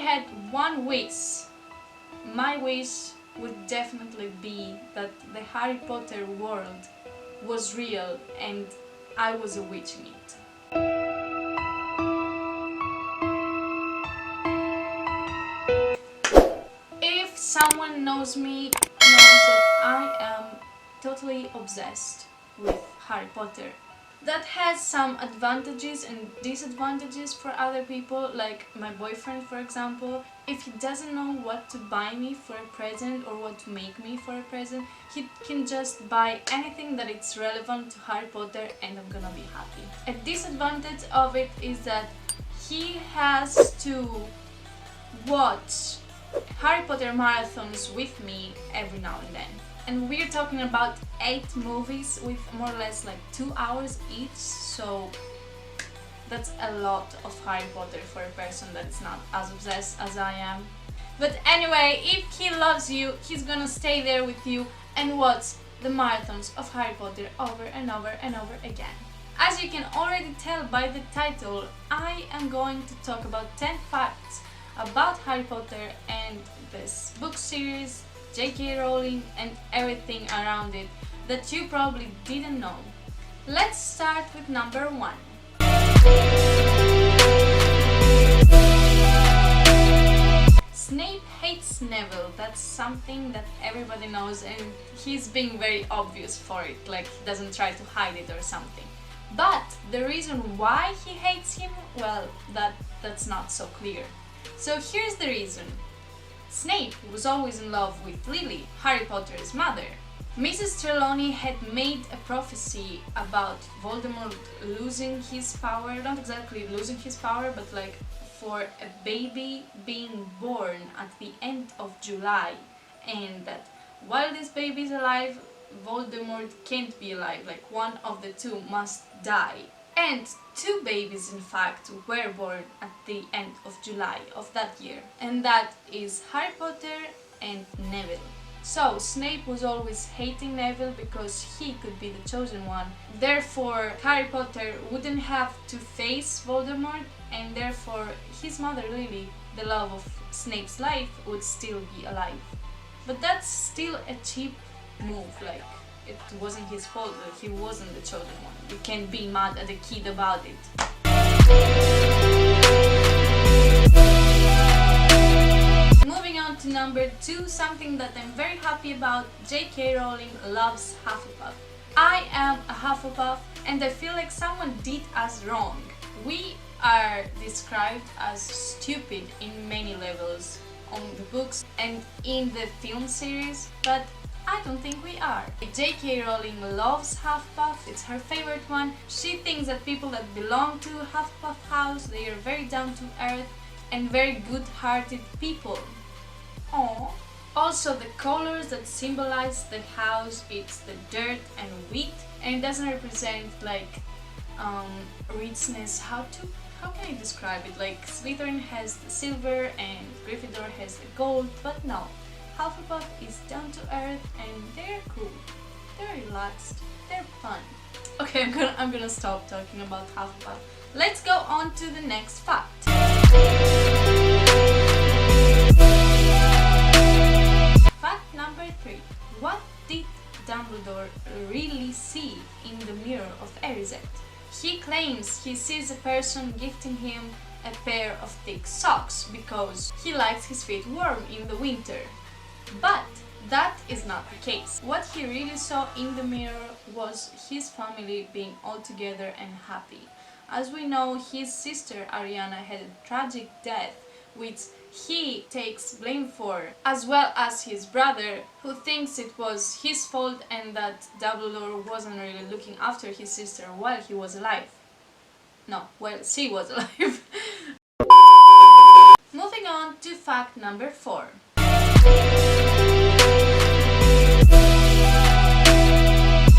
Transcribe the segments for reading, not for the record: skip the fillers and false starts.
had one wish, my wish would definitely be that the Harry Potter world was real and I was a witch in it. If someone knows me, knows that I am totally obsessed with Harry Potter. That has some advantages and disadvantages for other people, like my boyfriend for example. If he doesn't know what to buy me for a present or what to make me for a present, he can just buy anything that it's relevant to Harry Potter and I'm gonna be happy. A disadvantage of it is that he has to watch Harry Potter marathons with me every now and then. And we're talking about 8 movies with more or less like 2 hours each, so that's a lot of Harry Potter for a person that's not as obsessed as I am. But anyway, if he loves you, he's gonna stay there with you and watch the marathons of Harry Potter over and over and over again. As you can already tell by the title, I am going to talk about 10 facts about Harry Potter and this book series, J.K. Rowling and everything around it that you probably didn't know. Let's start with number 1. Snape hates Neville. That's something that everybody knows and he's being very obvious for it, like he doesn't try to hide it or something. But the reason why he hates him, well, that's not so clear. So here's the reason. Snape was always in love with Lily, Harry Potter's mother. Mrs. Trelawney had made a prophecy about Voldemort losing his power, not exactly losing his power, but like for a baby being born at the end of July, and that while this baby is alive, Voldemort can't be alive, like one of the two must die. And 2 babies in fact were born at the end of July of that year, and that is Harry Potter and Neville. So Snape was always hating Neville because he could be the chosen one. Therefore Harry Potter wouldn't have to face Voldemort, and therefore his mother Lily, the love of Snape's life, would still be alive. But that's still a cheap move, like it wasn't his fault that he wasn't the chosen one. You can't be mad at the kid about it. Moving on to number 2, something that I'm very happy about. J.K. Rowling loves Hufflepuff. I am a Hufflepuff and I feel like someone did us wrong. We are described as stupid in many levels on the books and in the film series, but I don't think we are. J.K. Rowling loves Hufflepuff, it's her favorite one. She thinks that people that belong to Hufflepuff house, they are very down to earth and very good-hearted people. Aww. Also the colors that symbolize the house, it's the dirt and wheat, and it doesn't represent like richness. How can I describe it? Like Slytherin has the silver and Gryffindor has the gold, but no. Hufflepuff is down to earth and they're cool, they're relaxed, they're fun. Okay, I'm gonna stop talking about Hufflepuff. Let's go on to the next fact. Fact number 3. What did Dumbledore really see in the mirror of Erised? He claims he sees a person gifting him a pair of thick socks because he likes his feet warm in the winter. But that is not the case. What he really saw in the mirror was his family being all together and happy. As we know, his sister Ariana had a tragic death, which he takes blame for, as well as his brother, who thinks it was his fault and that Dumbledore wasn't really looking after his sister while he was alive. No, while she was alive. Moving on to fact number 4.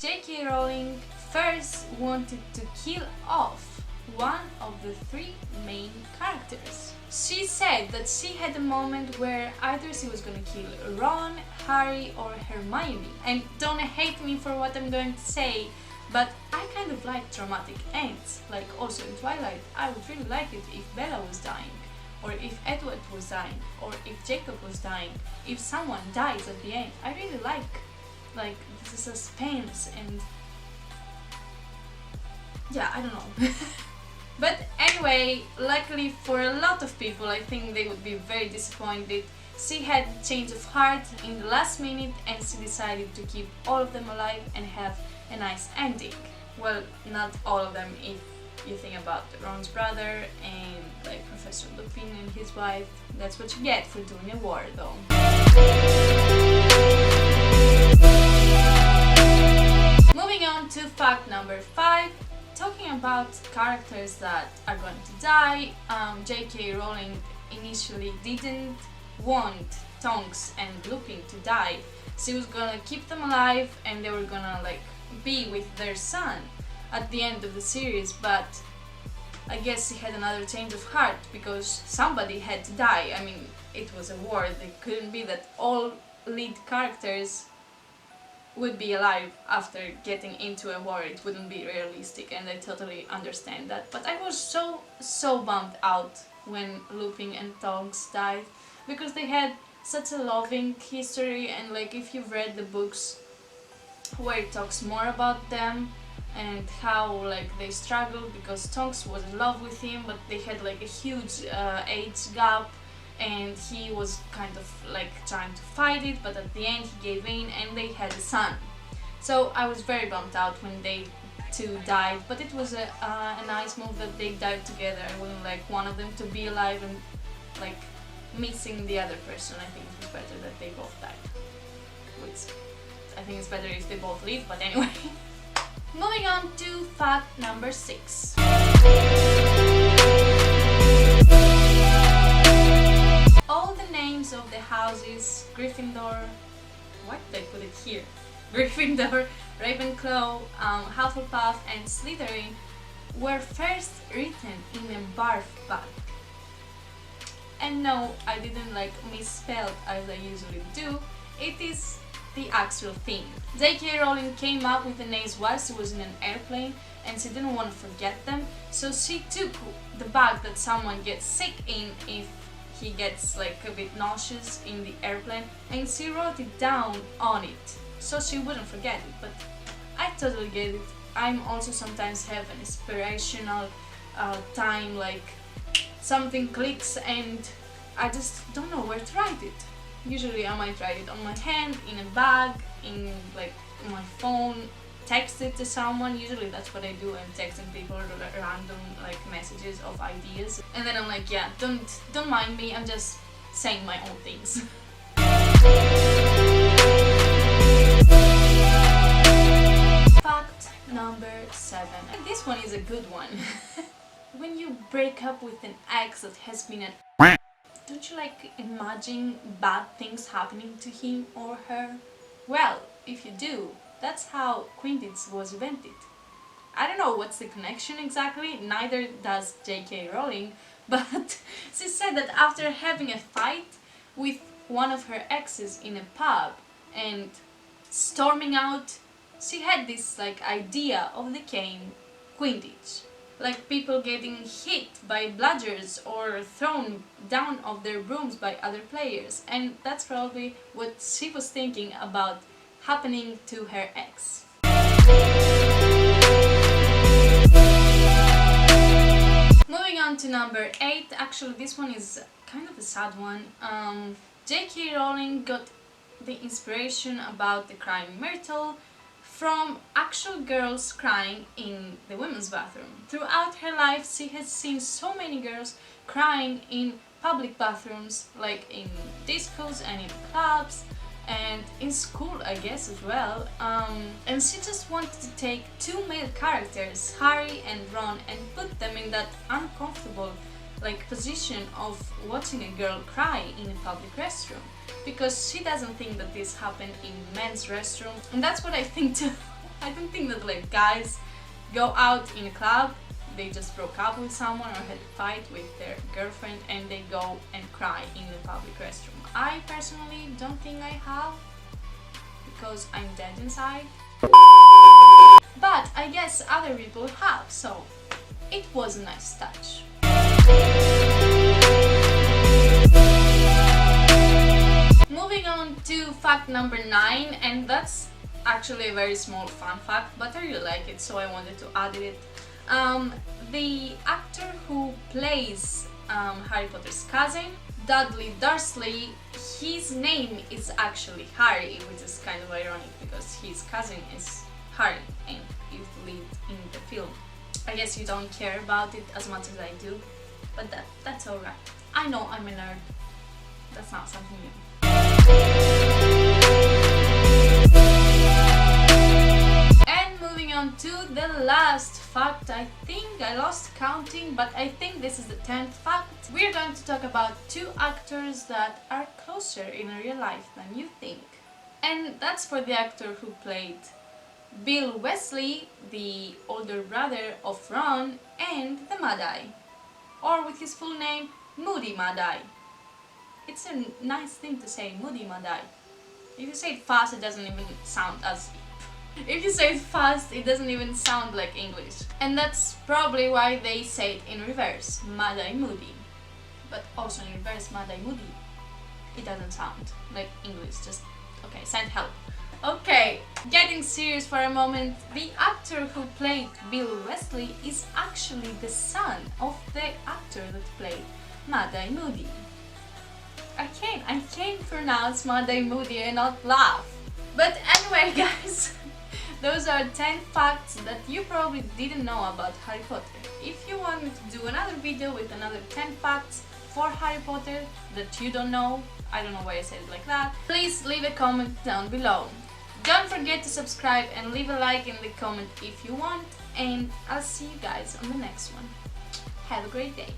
J.K. Rowling first wanted to kill off one of the 3 main characters. She said that she had a moment where either she was gonna kill Ron, Harry or Hermione. And don't hate me for what I'm going to say, but I kind of like dramatic ends. Like also in Twilight, I would really like it if Bella was dying. or if Edward was dying, or if Jacob was dying, if someone dies at the end. I really like the suspense, and yeah, I don't know. But anyway, luckily for a lot of people, I think they would be very disappointed. She had a change of heart in the last minute and she decided to keep all of them alive and have a nice ending. Well, not all of them if you think about Ron's brother and like Professor Lupin and his wife. That's what you get for doing a war though. Moving on to fact number 5. Talking about characters that are going to die, J.K. Rowling initially didn't want Tonks and Lupin to die. She was gonna keep them alive and they were gonna like be with their son at the end of the series, but I guess she had another change of heart because somebody had to die. I mean, it was a war. It couldn't be that all lead characters would be alive after getting into a war. It wouldn't be realistic, and I totally understand that. But I was so bummed out when Lupin and Tonks died because they had such a loving history, and like if you've read the books where it talks more about them and how like they struggled because Tonks was in love with him, but they had like a huge age gap, and he was kind of like trying to fight it, but at the end he gave in and they had a son. So I was very bummed out when they two died, but it was a nice move that they died together. I wouldn't like one of them to be alive and like missing the other person. I think it was better that they both died. Which I think it's better if they both live, but anyway. Moving on to fact number 6. All the names of the houses Gryffindor, what did I put it here? Gryffindor, Ravenclaw, Hufflepuff and Slytherin were first written in a barf bag. And no, I didn't like misspell as I usually do. It is the actual thing. J.K. Rowling came up with the names while she was in an airplane and she didn't want to forget them, so she took the bag that someone gets sick in if he gets like a bit nauseous in the airplane, and she wrote it down on it so she wouldn't forget it. But I totally get it. I'm also sometimes have an inspirational time, like something clicks and I just don't know where to write it. Usually I might write it on my hand, in a bag, in like my phone, text it to someone. Usually that's what I do. I'm texting people random like messages of ideas, and then I'm like, yeah, don't mind me, I'm just saying my own things. Fact number 7. This one is a good one. When you break up with an ex that has been an, don't you like imagine bad things happening to him or her? Well, if you do, that's how Quidditch was invented. I don't know what's the connection exactly, neither does J.K. Rowling, but she said that after having a fight with one of her exes in a pub and storming out, she had this like idea of the game Quidditch. Like people getting hit by bludgers or thrown down off their brooms by other players, and that's probably what she was thinking about happening to her ex. Moving on to number 8, actually this one is kind of a sad one. J.K. Rowling got the inspiration about the crying Myrtle from actual girls crying in the women's bathroom. Throughout her life, she has seen so many girls crying in public bathrooms, like in discos and in clubs and in school, I guess, as well. And she just wanted to take 2 male characters, Harry and Ron, and put them in that uncomfortable like position of watching a girl cry in a public restroom, because she doesn't think that this happened in men's restrooms, and that's what I think too. I don't think that like guys go out in a club, they just broke up with someone or had a fight with their girlfriend and they go and cry in the public restroom. I personally don't think I have, because I'm dead inside. But I guess other people have, so it was a nice touch. fact number 9, and that's actually a very small fun fact, but I really like it, so I wanted to add it. The actor who plays Harry Potter's cousin, Dudley Dursley, his name is actually Harry, which is kind of ironic because his cousin is Harry and is lead in the film. I guess you don't care about it as much as I do, but that's alright. I know I'm a nerd. That's not something new. And moving on to the last fact. I think I lost counting, but I think this is the 10th fact. We're going to talk about 2 actors that are closer in real life than you think. And that's for the actor who played Bill Weasley, the older brother of Ron, and the Mad-Eye, or with his full name, Moody Mad-Eye. It's a nice thing to say, Moody Mad-Eye. If you say it fast, it doesn't even sound as... If you say it fast, it doesn't even sound like English. And that's probably why they say it in reverse, Mad-Eye Moody. But also in reverse, Mad-Eye Moody. It doesn't sound like English, just... okay, send help. Okay, getting serious for a moment, the actor who played Bill Weasley is actually the son of the actor that played Mad-Eye Moody. I can't pronounce Mad-Eye Moody and not laugh. But anyway guys, those are 10 facts that you probably didn't know about Harry Potter. If you want me to do another video with another 10 facts for Harry Potter that you don't know, I don't know why I said it like that, please leave a comment down below. Don't forget to subscribe and leave a like in the comment if you want, and I'll see you guys on the next one. Have a great day.